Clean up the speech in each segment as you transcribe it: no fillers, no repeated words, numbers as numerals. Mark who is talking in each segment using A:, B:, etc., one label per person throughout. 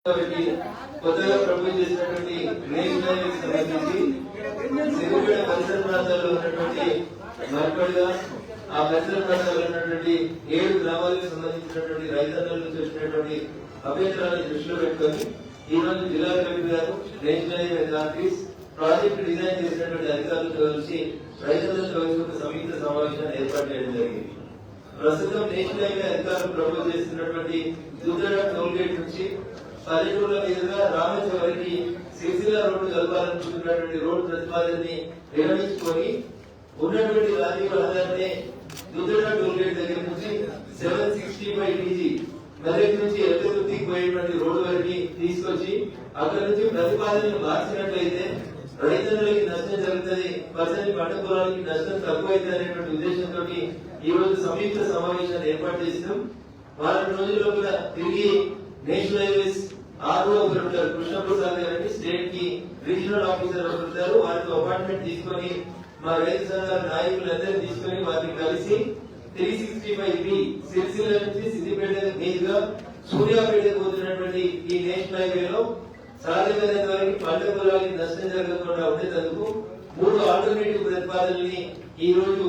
A: కొత్తగా ప్రపోజ్ చేసినటువంటి green line సంబంధించి సిరిగూడ పరిసర ప్రాంతాల్లో ఉన్నటువంటి మార్పడిగా ఆ పరిసర ప్రాంతాల్లో ఉన్నటువంటి 7 గ్రామాలకు సంబంధించినటువంటి రైతన్నల నుంచి వచ్చినటువంటి అభ్యంతరాలను దృష్టిలో పెట్టుకొని ఈ రోజు జిల్లా కలెక్టర్ గారు నేషనల్ అథారిటీస్ ప్రాజెక్ట్ డిజైన్ చేసినటువంటి అధికారులతో కలిసి రైతన్నలతో కలిసి ఒక సంయుక్త సమావేశాన్ని ఏర్పాటు చేయడం జరిగింది. ప్రస్తుతం నేషనల్ హైవే అధికారులు ప్రపోజ్ చేస్తున్నటువంటి దుద్దడ టోల్ గేట్ నుంచి పల్లెటూరుల మీదుగా రామేశ్వరం వరకు సిరిసిల్ల రోడ్డు కలపాలనుకుంటున్నటువంటి రోడ్డు ప్రతిపాదనని విరమించుకొని ఉన్నటువంటి రాజీవ్ రహదారిని దుద్దడ టోల్ గేట్ దగ్గర నుంచి 765 టీజీ మెదక్ నుంచి ఎల్లెత్తుకు పోయేటువంటి రోడ్డు వరకు తీసుకొచ్చి అక్కడ నుంచి ప్రతిపాదనలు మార్చినట్లయితే రైతులకి నష్టం జరుగుతుంది, పచ్చని పంట పొలానికి నష్టం తక్కువైతే అనేటువంటి ఉద్దేశంతో ఈ రోజు సంయుక్త సమావేశాన్ని ఏర్పాటు చేసినాం. వారం రోజుల లోపల తిరిగి నేషనల్ హైవేస్ ఆర్ఓ ఒకరు ఉంటారు, కృష్ణప్రసాద్ గారు స్టేట్ కి రీజనల్ ఆఫీసర్ ఒకరు ఉంటారు. వారితో అపాయింట్మెంట్ తీసుకొని మా రైతు సంఘాల నాయకులందరూ తీసుకొని వారిని కలిసి 365B సిరిసిల్ల నుంచి సిద్దిపేట మీదుగా సూర్యాపేట పోతున్నటువంటి ఈ నేషనల్ హైవేలో సాధ్యమైనంత వరకు పంట పొలానికి నష్టం జరగకుండా ఉండేందుకు 3 ఆల్టర్నేటివ్ ప్రతిపాదనల్ని ఈ రోజు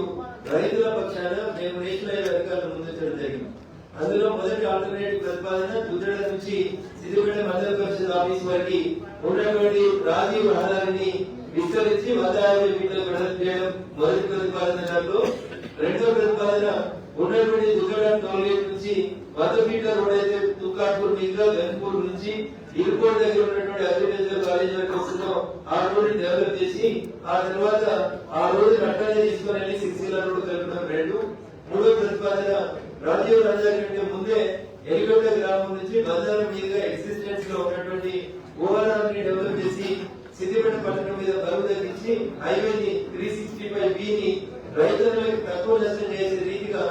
A: రైతుల పక్షాన మేము నేషనల్ హైవే అధికారులు ముందుంచడం జరిగింది. అందులో మొదటి ఆల్టర్నేటివ్ ప్రతిపాదన దుద్దడ నుంచి సిద్దిపేట మండల పరిషత్ ఆఫీస్ వరకు ఉన్నటువంటి రాజీవ్ రహదారిని విస్తరించి 150 మీటర్లు వెడల్పు చేయడం మొదటి ప్రతిపాదన. దాంట్లో రెండో ప్రతిపాదన ఉన్నటువంటి దుద్దడ టోల్ గేట్ నుంచి 100 మీటర్ల రోడ్ అయితే తుక్కాపూర్ మీదుగా గన్పూర్ నుంచి ఇరుకోట దగ్గర ఉన్నటువంటి అగ్రికల్చర్ కాలేజ్ వరకు వస్తుందో ఆ రోడ్డు డెవలప్ చేసి ఆ తర్వాత ఆ రోడ్డు అట్టనే తీసుకుని వెళ్ళి సిరిసిల్ల రోడ్డు కలపడం రెండు. మూడో ప్రతిపాదన రాజీవ్ రహదారి కంటే ముందే ఎలిగొండ గ్రామం నుంచి బంజారా మీదుగా ఎగ్జిస్టెన్స్ లో ఉన్నటువంటి ఓఆర్ఆర్ ని డెవలప్ చేసి సిద్దిపేట పట్టణం మీద బరువు తగ్గించి హైవేని 365B ని రైతులకు తక్కువ నష్టం చేసే రీతిగా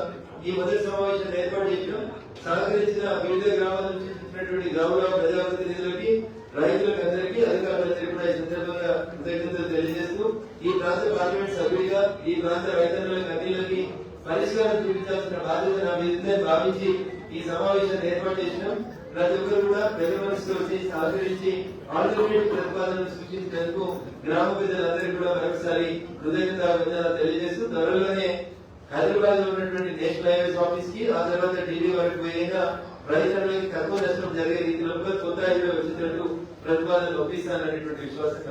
A: ఈ మొదటి సమావేశాన్ని ఏర్పాటు చేసినాం. సహకరించిన వివిధ గ్రామాల నుంచి వచ్చినటువంటి గౌరవ ప్రజాప్రతినిధులకి రైతులకు అందరికీ అధికారులందరికీ కూడా ఈ సందర్భంగా కృతజ్ఞతలు తెలియజేస్తూ ఈ ప్రాంత పార్లమెంట్ సభ్యుడిగా ఈ ప్రాంత రైతన్నులకు అన్నిలకి పరిష్కారం చూపించాల్సిన బాధ్యత నా మీద భావించి ఈ సమావేశాన్ని ఏర్పాటు చేసినాం. ప్రతి ఒక్కరు కూడా పెద్ద మనసుతో వచ్చి సహకరించి ఆల్టర్నేటివ్ ప్రతిపాదనలు సూచించినందుకు గ్రామ ప్రజలందరికీ కూడా మరొకసారి కృతజ్ఞతలు తెలియజేస్తూ త్వరలోనే హైదరాబాద్ లో ఉన్నటువంటి నేషనల్ హైవేస్ ఆఫీస్ కి ఆ తర్వాత ఢిల్లీ వరకు పోయేగా రైతులకి తక్కువ నష్టం జరిగే రీతిలో కొత్త హైవే వచ్చేటట్టు ప్రతిపాదనలు ఒప్పిస్తాననేటువంటి విశ్వాసం